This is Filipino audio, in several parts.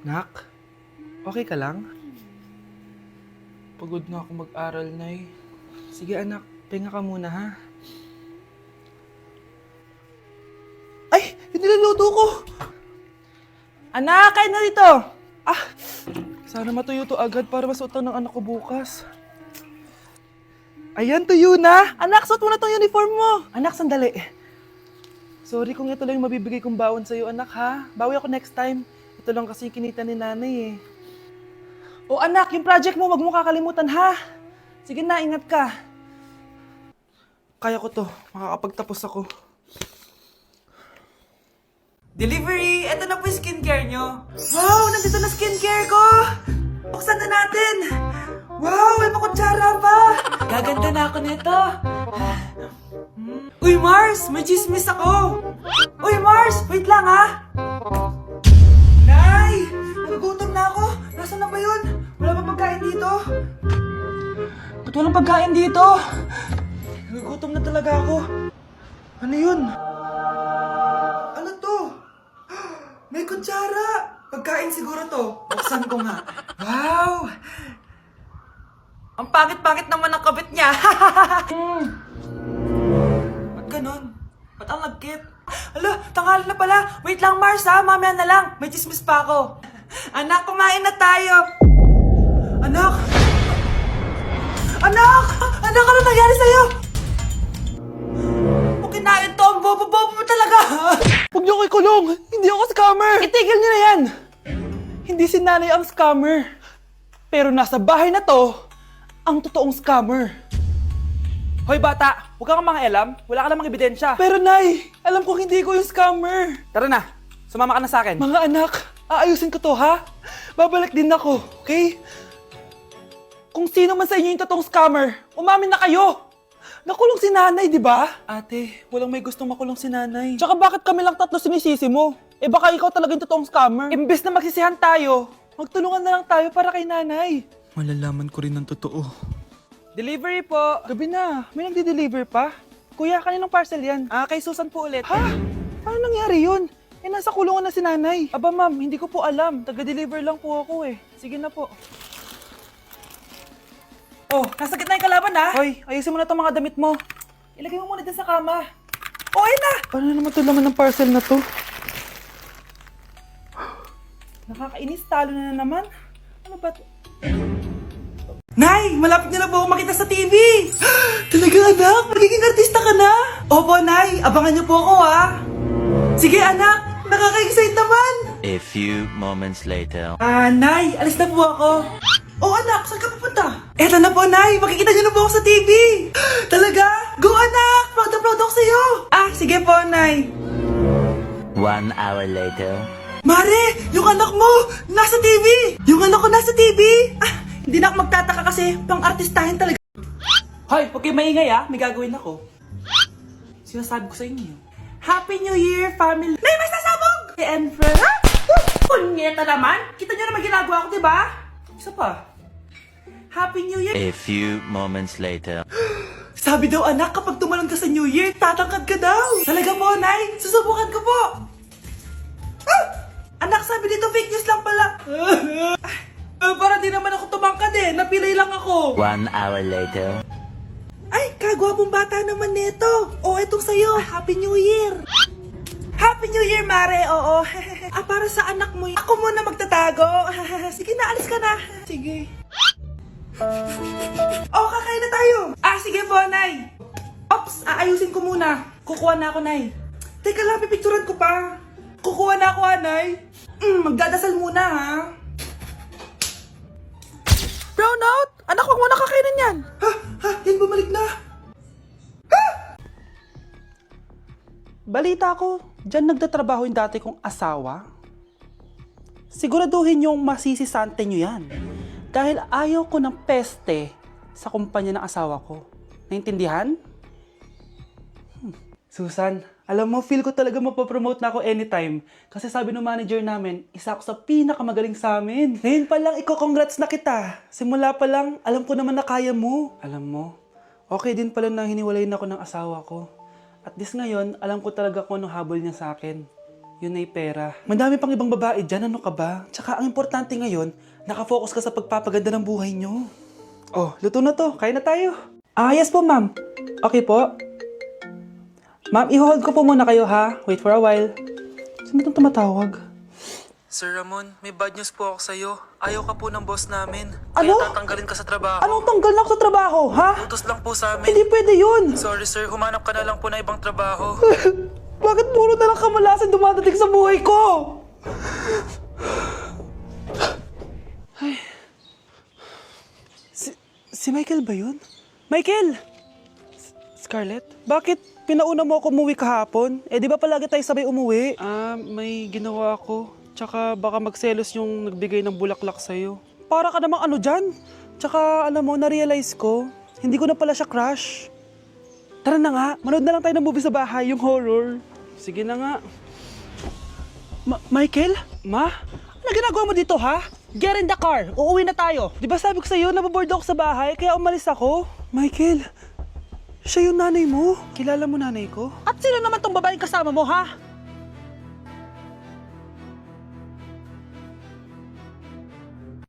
Nak, okay ka lang? Pagod na ako mag-aral, Nay. Sige anak, pahinga ka muna ha. Ay! Yung niluluto ko! Anak, kain na dito! Ah! Sana matuyo to agad para masuotan ng anak ko bukas. Ayan, tuyo na! Anak, suot mo na tong uniform mo! Anak, sandali. Sorry kung ito lang yung mabibigay kong baon sa'yo, anak ha. Bawi ako next time. Ito lang kasi yung kinita ni nanay eh. O anak, yung project mo, wag mo kakalimutan ha. Sige na, ingat ka. Kaya ko to, makakapagtapos ako. Delivery! Ito na po yung skincare nyo. Wow! Nandito na skincare ko! Buksan na natin! Wow! May makutsara pa! Gaganda na ako nito! Uy, Mars! May chismis ako! Uy, Mars! Wait lang, ha! Nay! Nagugutom na ako! Nasaan na ba yun? Wala pa pagkain dito? Ba't walang pagkain dito? Nagugutom na talaga ako. Ano yun? Ano to? May kutsara! Pagkain siguro to. Buksan ko nga. Wow! Ang pangit-pangit naman ang kabit niya. Ba't ganon? Ba't ang lagkit? Ala, tanghali na pala. Wait lang, Mars ha. Mamaya na lang. May chismis pa ako. Anak, kumain na tayo. Anak! Anak! Anak, ano nangyari sa'yo? Kung kinain to, ang bobo-bobo mo talaga. Huwag niyo ko ikulong. Hindi ako scammer. Itigil niyo na yan. Hindi si nanay ang scammer. Pero nasa bahay na to, ang totoong scammer. Hoy bata, huwag kang mangialam. Wala ka namang ebidensya. Pero nay, alam kong hindi ko yung scammer. Tara na, sumama ka na sa akin. Mga anak, aayusin ko to ha. Babalik din ako, okay? Kung sino man sa inyo yung totoong scammer, umamin na kayo. Nakulong si nanay, di ba? Ate, walang may gustong makulong si nanay. Tsaka bakit kami lang tatlo sinisisi mo? Eh baka ikaw talaga yung totoong scammer. Imbes na magsisihan tayo, magtulungan na lang tayo para kay nanay. Malalaman ko rin ang totoo. Delivery po! Gabi na, may nagde-deliver pa? Kuya, kaninong parcel yan? Kay Susan po ulit. Ha? Paano nangyari yun? Eh, nasa kulungan na si nanay. Aba ma'am, hindi ko po alam. Taga-deliver lang po ako eh. Sige na po. Oh, nasa gitna yung kalaban ha? Hoy, ayusin mo na itong mga damit mo. Ilagay mo muna dyan sa kama. Oh, ayun na! Paano naman ito laman ng parcel na to? Nakakainis, talo na naman. Ano ba ito? Nay! Malapit na po ako makita sa TV! Talaga anak? Magiging artista ka na? Opo, Nay! Abangan niyo po ako ha! Sige anak! Nakaka-excite naman! A few moments later. Nay! Alis na po ako! Oh anak! Saan ka pupunta? Eto na po, Nay! Makikita niyo na po ako sa TV! Talaga? Go anak! Proud na proud ako sa'yo! Sige po, Nay! 1 hour later. Mare! Yung anak mo! Nasa TV! Yung anak ko nasa TV! Hindi na ako magtataka kasi pang-artistahin talaga. Hoy! Huwag kayo maingay may gagawin ako. Sinasabi ko sa inyo. Happy New Year, family! Nay, may sasabog! And friend, punyeta naman! Kita niyo naman ginagawa ko, diba? Isa pa. Happy New Year! A few moments later. Sabi daw anak, kapag tumalon ka sa New Year, tatangkad ka daw! Talaga po, Nay! Susubukan ko po! Anak, sabi dito fake news lang pala! Para di naman ako tumangkad napilay lang ako! 1 hour later. Ay, kagwapong bata naman nito! O, etong sa'yo, Happy New Year! Happy New Year, Mare! Oo. Para sa anak mo, ako muna magtatago. Sige na, alis ka na. Sige. Kakain na tayo. Sige po, Nay. Ops, aayusin ko muna. Kukuha na ako, Nay. Teka lang, pipicturan ko pa. Kukuha na ako, Nay. Magdadasal muna, ha? Brownout! Anak, huwag mo na kakainin yan. Yan bumalik na. Balita ko, dyan nagtatrabaho yung dati kong asawa. Siguraduhin yung masisisante nyo yan. Dahil ayaw ko ng peste sa kumpanya ng asawa ko. Naintindihan? Susan, alam mo, feel ko talaga mapapromote na ako anytime. Kasi sabi ng manager namin, isa ako sa pinakamagaling sa amin. Ngayon pa lang, congrats na kita. Simula pa lang, alam ko naman na kaya mo. Alam mo, okay din pala na hiniwalayin ako ng asawa ko. At this ngayon, alam ko talaga kung anong habol niya sa akin. yun ay pera. Madami pang ibang babae dyan, ano ka ba? Tsaka ang importante ngayon, nakafocus ka sa pagpapaganda ng buhay nyo. Oh, luto na to. Kain na tayo. Ah, yes po, ma'am. Okay po. Ma'am, i-hold ko po muna kayo, ha? Wait for a while. Sino itong tumatawag? Sir Ramon, may bad news po ako sa'yo. Ayaw ka po ng boss namin. Ano? Kaya tatanggalin ka sa trabaho. Anong tanggal na ako sa trabaho, ha? Utos lang po sa amin. Hindi pwede yun. Sorry sir, humanap ka na lang po na ibang trabaho. Bakit puro na lang kamalasan dumadating sa buhay ko? Ay. Si Michael ba yun? Michael! Scarlett? Bakit pinauna mo ako umuwi kahapon? Eh di ba palagi tayo sabay umuwi? May ginawa ako. Tsaka baka magselos yung nagbigay ng bulaklak sa'yo. Para ka namang ano dyan? Tsaka alam mo, na-realize ko, hindi ko na pala siya crush. Tara na nga, manood na lang tayo ng movie sa bahay, yung horror. Sige na nga. Michael? Ma? Ano ginagawa mo dito, ha? Get in the car! Uuwi na tayo! Di ba sabi ko sa'yo, nababoard ako sa bahay, kaya umalis ako? Michael, siya yung nanay mo. Kilala mo nanay ko? At sino naman tong babaeng kasama mo, ha?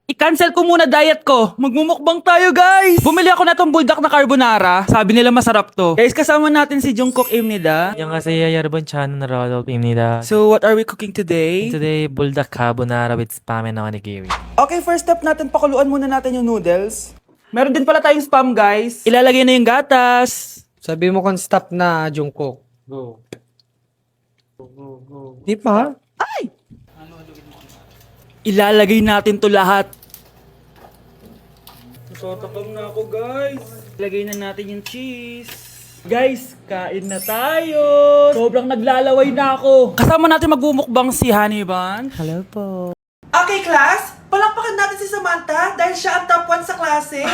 I-cancel ko muna diet ko. Magmumukbang tayo, guys! Bumili ako na tong buldak na carbonara. Sabi nila masarap to. Guys, kasama natin si Jungkook Imnida. 안녕하세요 여러분 저는 로드입니다. So, what are we cooking today? Today buldak carbonara with spam and onigiri. Okay, first step natin, pakuluan muna natin yung noodles. Meron din pala tayong spam, guys. Ilalagay na yung gatas. Sabi mo kung stop na, Jungkook. Go. Di pa? Ilalagay natin to lahat. Natatakam na ako, guys. Ilagay na natin yung cheese. Guys, kain na tayo. Sobrang naglalaway na ako. Kasama natin magbumukbang si Honey Bun. Hello po. Okay, class. Palakpakan natin si Samantha dahil siya ang top 1 sa klase.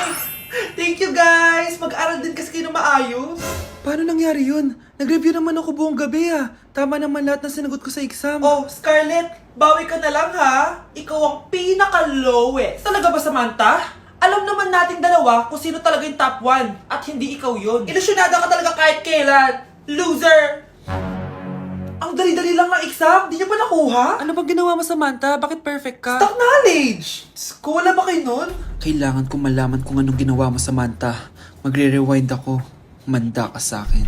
Thank you, guys. Mag-aral din kasi kayo na maayos. Paano nangyari yun? Nag-review naman ako buong gabi, ah. Tama naman lahat ng sinagot ko sa exam. Oh, Scarlett, bawi ka na lang, ha? Ikaw ang pinaka-lowest. Talaga ba, Samantha? Alam naman nating dalawa kung sino talaga yung top 1 at hindi ikaw yun. Ilusyonada ka talaga kahit kailan. Loser! Ang dali-dali lang ng exam, di niya pa nakuha? Ano bang ginawa mo, Samantha? Bakit perfect ka? Stock knowledge! Wala ba kayo nun? Kailangan kong malaman kung anong ginawa mo, Samantha. Magre-rewind ako. Manda ka sa akin.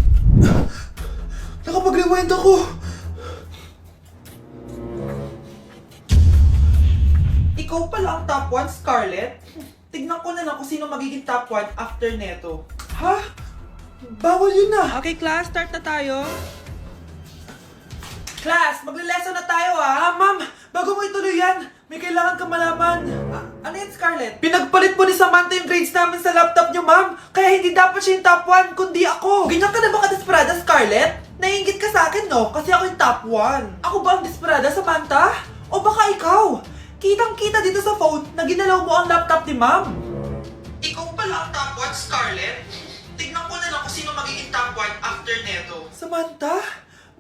Nakapag-rewind ako! Ikaw pala ang top 1, Scarlett? Tignan ko na lang kung sino magiging top 1 after neto. Ha? Bawal yun na! Okay, class, start na tayo. Class, magle-lesson na tayo, ha? Ma'am, bago mo ituloy yan, may kailangan ka malaman. Ano yan, Scarlett? Pinagpalit mo ni Samantha yung grades namin sa laptop niyo, ma'am. Kaya hindi dapat siya yung top 1, kundi ako. Ganyan ka na ba ka-desperada, Scarlett? Naiingit ka sa akin, no? Kasi ako yung top 1. Ako ba ang desperada, Samantha? O baka ikaw? Kitang-kita dito sa phone na ginalaw mo ang laptop ni ma'am. Ikaw pala ang top 1, Scarlett? Tignan ko na lang kung sino magiging top 1 after neto. Samantha?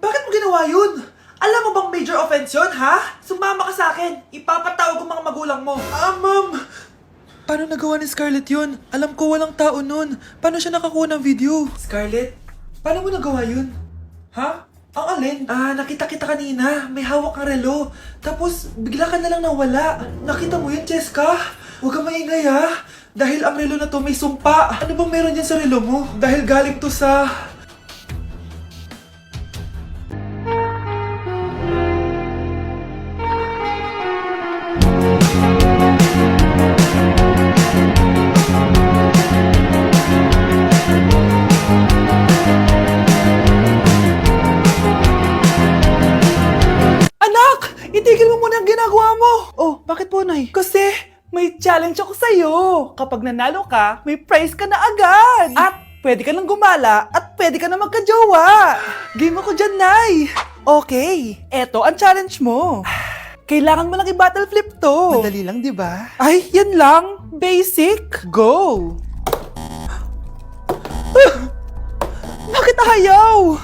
Bakit mo ginawa yun? Alam mo bang major offense yun, ha? Sumama ka sa akin. Ipapatawag ko mga magulang mo. Ma'am! Paano nagawa ni Scarlett yun? Alam ko walang tao nun. Paano siya nakakuha ng video? Scarlett, paano mo nagawa yun? Ha? Ang alin? Nakita kita kanina. May hawak kang relo. Tapos, bigla ka na lang nawala. Nakita mo yun, Cheska? Huwag kang maingay, ha? Dahil ang relo na to may sumpa. Ano bang meron dyan sa relo mo? Dahil galing to sa... Itigil mo muna ang ginagawa mo! Oh, bakit po, Nay? Kasi may challenge ako sa'yo. Kapag nanalo ka, may prize ka na agad. At pwede ka nang gumala at pwede ka na magka-jowa. Game ako dyan, Nay. Okay, eto ang challenge mo. Kailangan mo lang i-battle flip to. Madali lang, di ba? Ay, yan lang. Basic. Go! Bakit ayaw?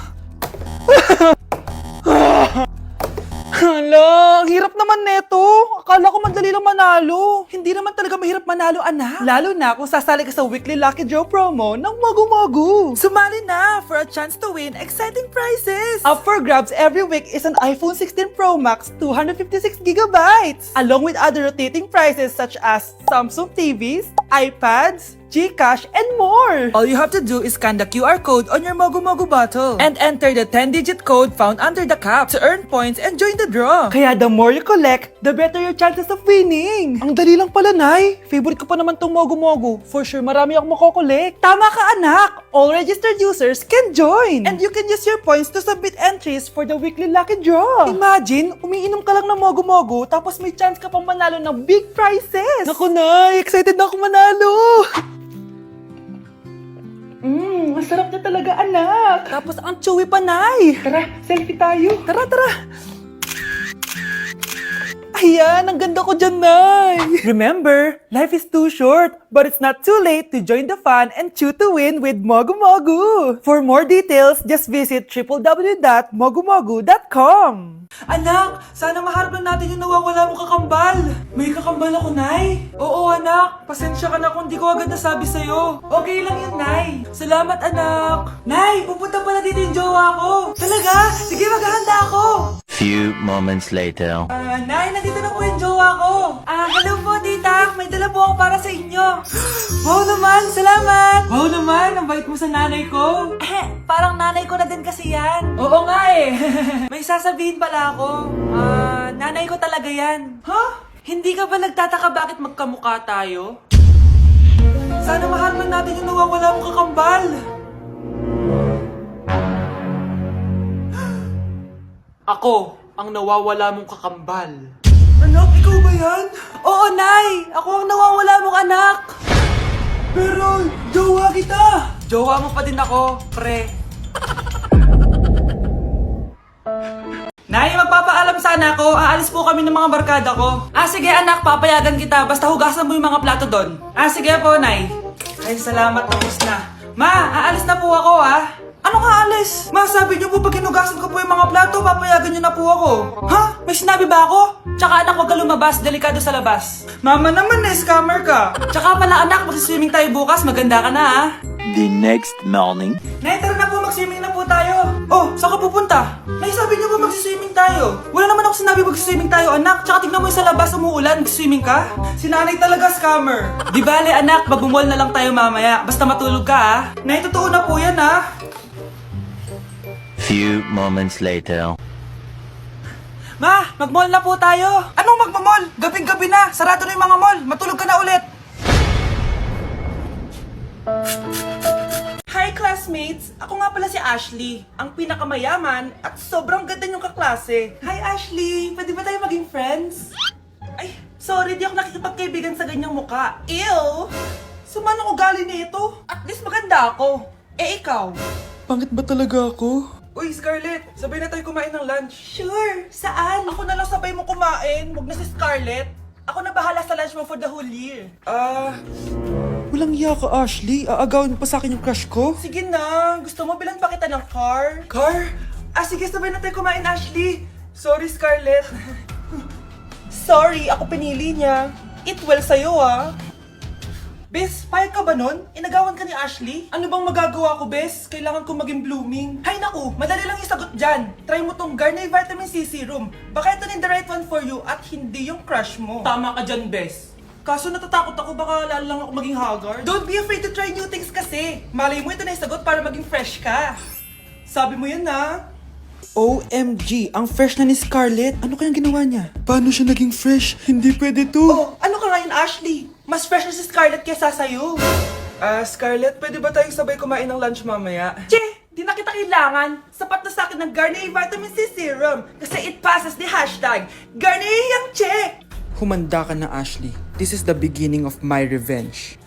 Hala, ang hirap naman neto. Akala ko madali madali lang manalo. Hindi naman talaga mahirap manalo, anak. Lalo na kung sasali ka sa weekly Lucky Draw promo ng Mogu Mogu. Sumali na for a chance to win exciting prizes. Up for grabs every week is an iPhone 16 Pro Max 256GB, along with other rotating prizes such as Samsung TVs, iPads, GCash, and more! All you have to do is scan the QR code on your Mogu Mogu bottle and enter the 10-digit code found under the cap to earn points and join the draw. Kaya the more you collect, the better your chances of winning. Ang dali lang pala, Nay. Favorite ko pa naman tong Mogu Mogu. For sure, marami akong makokolek. Tama ka, anak! All registered users can join! And you can use your points to submit entries for the weekly lucky draw. Imagine, umiinom ka lang ng Mogu Mogu tapos may chance ka pang manalo ng big prizes. Naku, Nay! Excited na ako manalo! Masarap na talaga, anak. Tapos ang chewy pa, Nay. Tara, selfie tayo. Tara, tara. Ayan, ang ganda ko dyan, Nay. Remember, life is too short, but it's not too late to join the fun and chew to win with Mogu Mogu. For more details, just visit www.mogumogu.com. Anak, sana maharap natin yung nawawala mong kakambal. May kakambal ako, Nay. Oo, anak. Pasensya ka na kung di ko agad nasabi sa'yo. Okay lang yun, Nay. Salamat, anak. Nay, pupunta pala dito yung jowa ko. Talaga? Sige, maghahanda ako. Few moments later. Nay, nandito na po yung jowa ko. Hello po, tita. May dala po ako para sa inyo. Wow naman, salamat. Wow naman, ang bait mo sa nanay ko. Parang nanay ko na din kasi yan. Oo nga eh. May sasabihin pala ako. Nanay ko talaga yan. Hindi ka ba nagtataka bakit magkamukha tayo? Sana maharman natin yung nawawala mong kakambal. Ako, ang nawawala mong kakambal. Anak, ikaw ba yan? Oo, Nay! Ako ang nawawala mong anak! Pero, jowa kita! Jowa mo pa din ako, pre. Nay, magpapaalam sana ako. Aalis po kami ng mga barkada ko. Sige anak, papayagan kita. Basta hugasan mo yung mga plato doon. Sige po, Nay. Ay, salamat, tapos na. Ma, aalis na po ako, Ano nga alis? Ma, sabi niyo po pag hinugasan ko po yung mga plato, papayagan niyo na po ako. Ha? May sinabi ba ako? Tsaka anak, huwag ka lumabas. Delikado sa labas. Mama naman, scammer ka. Tsaka pala anak, magsiswimming tayo bukas. Maganda ka na, The next morning. Nay, tara na po, magswimming na po tayo. Oh, saan ka pupunta? Nay, sabi niyo ba magsiswimming tayo? Wala naman ako sinabi magsiswimming tayo, anak. Tsaka tignan mo yung sa labas, umuulan, magsiswimming ka? Si nanay talaga scammer. Di bale, anak, mag-mall na lang tayo mamaya. Basta matulog ka, Nay, totoo na po yan, Few moments later. Ma, mag-mall na po tayo. Anong mag-mall? Gabing-gabi na. Sarado na yung mga mall. Matulog ka na ulit. Hi classmates! Ako nga pala si Ashley, ang pinakamayaman at sobrang ganda niyong kaklase. Hi Ashley! Pwede ba tayo maging friends? Ay, sorry, di ako nakikipagkaibigan sa ganyang muka. Ew! Sumanong ugali nito? At least maganda ako. Ikaw? Pangit ba talaga ako? Uy, Scarlett! Sabay na tayo kumain ng lunch. Sure! Saan? Ako na lang sabay mo kumain. Huwag na si Scarlett. Ako na bahala sa lunch mo for the whole year. Walang iya ka, Ashley. Aagawin pa sa akin yung crush ko. Sige na. Gusto mo bilan pa kita ng car? Car? Sige, sabay na tayo kumain, Ashley. Sorry, Scarlett. Sorry, ako pinili niya. Eat well sa'yo, Bes, payag ka ba nun? Inagawan ka ni Ashley? Ano bang magagawa ko, Bes? Kailangan ko maging blooming. Hay naku, madali lang yung sagot dyan. Try mo tong Garnier Vitamin C Serum. Baka ito na the right one for you at hindi yung crush mo. Tama ka dyan, Bes. Kaso natatakot ako, baka lalo lang ako maging haggard. Don't be afraid to try new things kasi. Malay mo ito na yung sagot para maging fresh ka. Sabi mo yan, OMG, ang fresh na ni Scarlett. Ano kayang ginawa niya? Paano siya naging fresh? Hindi pwede to. Oh, ano ka ngayon, Ashley? Mas fresh na si Scarlett kesa sa'yo. Scarlett, pwede ba tayong sabay kumain ng lunch mamaya? Che, di na kita kailangan. Sapat na sa akin ng Garnier Vitamin C Serum. Kasi it passes the hashtag Garnier Yang Che. Humanda ka na, Ashley. This is the beginning of my revenge.